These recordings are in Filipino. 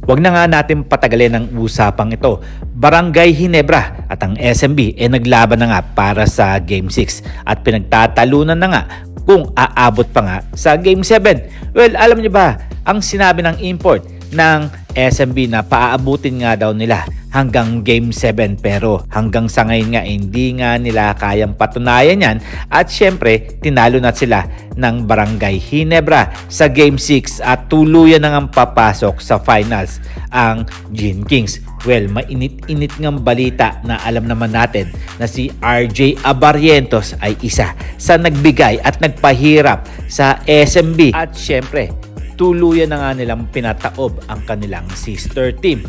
Wag na nga natin patagalin ang usapang ito. Barangay Ginebra at ang SMB naglaban na nga para sa Game 6 at pinagtatalunan na nga kung aabot pa nga sa Game 7. Well, alam niyo ba, ang sinabi ng import ng SMB na paaabutin nga daw nila hanggang Game 7 pero hanggang sa ngayon nga hindi nga nila kayang patunayan yan at syempre tinalo na sila ng Barangay Ginebra sa Game 6 at tuluyan na nga papasok sa finals ang Gin Kings. Well, mainit-init ngang balita na alam naman natin na si RJ Abarrientos ay isa sa nagbigay at nagpahirap sa SMB at syempre tuluyan na nga nilang pinataob ang kanilang sister team.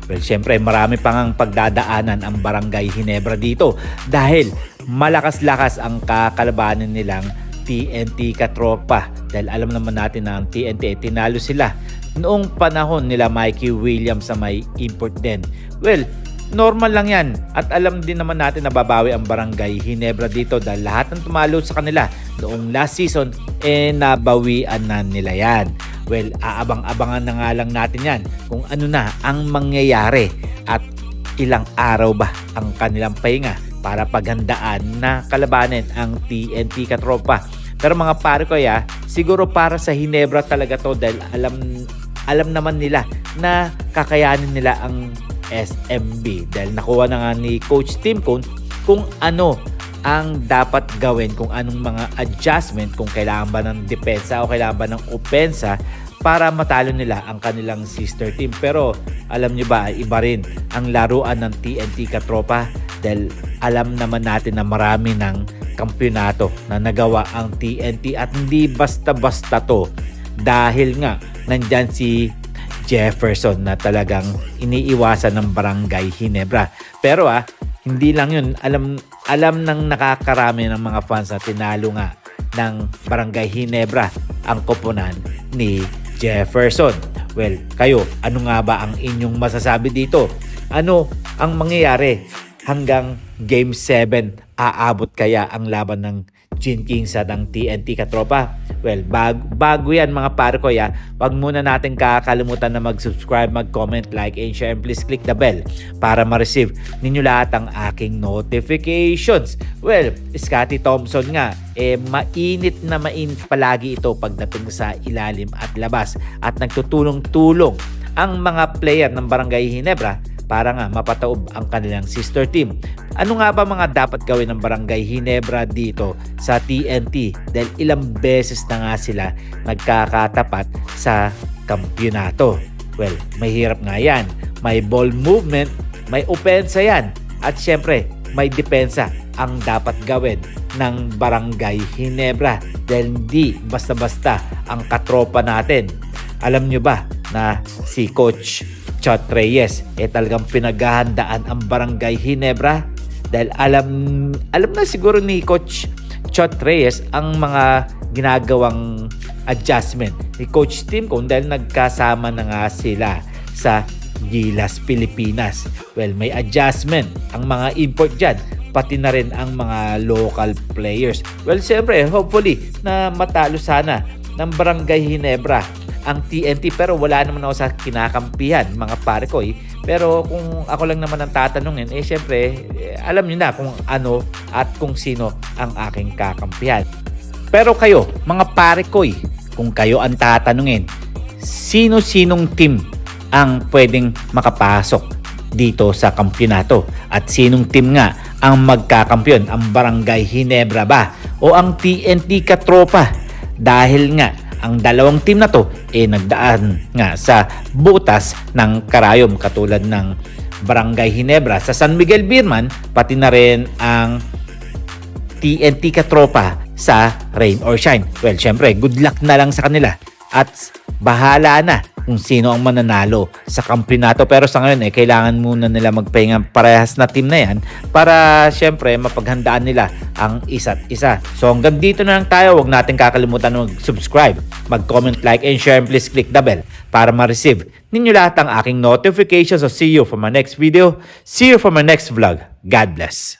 Well, syempre marami pa ngang pagdadaanan ang Barangay Ginebra dito dahil malakas-lakas ang kakalabanin nilang TNT Katropa dahil alam naman natin na ang TNT tinalo sila noong panahon nila Mikey Williams sa may import din. Well, normal lang yan at alam din naman natin na babawi ang Barangay Ginebra dito dahil lahat ng tumalo sa kanila noong last season nabawian na nila yan. Well, aabang-abangan na nga lang natin yan kung ano na ang mangyayari at ilang araw ba ang kanilang pahinga para paghandaan na kalabanin ang TNT Katropa. Pero mga pare ko siguro para sa Ginebra talaga to dahil alam naman nila na kakayanin nila ang SMB dahil nakuha na nga ni Coach Tim Cone kung ano ang dapat gawin, kung anong mga adjustment, kung kailangan ba ng depensa o kailangan ba ng opensa para matalo nila ang kanilang sister team. Pero alam nyo ba, iba rin ang laruan ng TNT Katropa dahil alam naman natin na marami ng kampyonato na nagawa ang TNT at hindi basta-basta to dahil nga nandyan si Jefferson na talagang iniiwasan ng Barangay Ginebra. Pero hindi lang yun, alam ng nakakarami ng mga fans na tinalo nga ng Barangay Ginebra ang koponan ni Jefferson. Well, kayo, ano nga ba ang inyong masasabi dito? Ano ang mangyayari hanggang Game 7? Aabot kaya ang laban ng Gin Kings at ng TNT Katropa? Well, bago yan mga pare ko wag muna natin kakalimutan na mag-subscribe, mag-comment, like, and share, and please click the bell para ma-receive ninyo lahat ang aking notifications. Well, Scotty Thompson nga, mainit na mainit palagi ito pagdating sa ilalim at labas at nagtutulong-tulong ang mga player ng Barangay Ginebra para nga mapataob ang kanilang sister team. Ano nga ba mga dapat gawin ng Barangay Ginebra dito sa TNT? Dahil ilang beses na nga sila nagkakatapat sa kampyonato. Well, mahirap nga yan. May ball movement, may opensa yan. At syempre, may depensa ang dapat gawin ng Barangay Ginebra. Dahil hindi basta-basta ang katropa natin. Alam nyo ba na si Coach Chot Reyes talagang pinaghahandaan ang Barangay Ginebra dahil alam na siguro ni Coach Chot Reyes ang mga ginagawang adjustment ni Coach Tim Cone dahil nagkasama na nga sila sa Gilas Pilipinas. Well, may adjustment ang mga import dyan pati na rin ang mga local players. Well, siyempre, hopefully na matalo sana ng Barangay Ginebra ang TNT pero wala naman ako sa kinakampihan mga pare ko pero kung ako lang naman ang tatanungin syempre alam niyo na kung ano at kung sino ang aking kakampihan. Pero kayo mga pare ko kung kayo ang tatanungin, sino-sinong team ang pwedeng makapasok dito sa kampyonato at sinong team nga ang magkakampiyon, ang Barangay Ginebra ba o ang TNT Katropa? Dahil nga ang dalawang team na to nagdaan nga sa butas ng karayom katulad ng Barangay Ginebra sa San Miguel Beerman pati na rin ang TNT Katropa sa Rain or Shine. Well, syempre, good luck na lang sa kanila at bahala na kung sino ang mananalo sa kampyonato. Pero sa ngayon kailangan muna nila magpahinga parehas na team na yan para syempre mapaghandaan nila ang isa't isa. So hanggang dito na lang tayo. Huwag natin kakalimutan mag-subscribe, mag-comment, like, and share, and please click the bell para ma-receive ninyo lahat ang aking notifications. So see you for my next video. See you for my next vlog. God bless.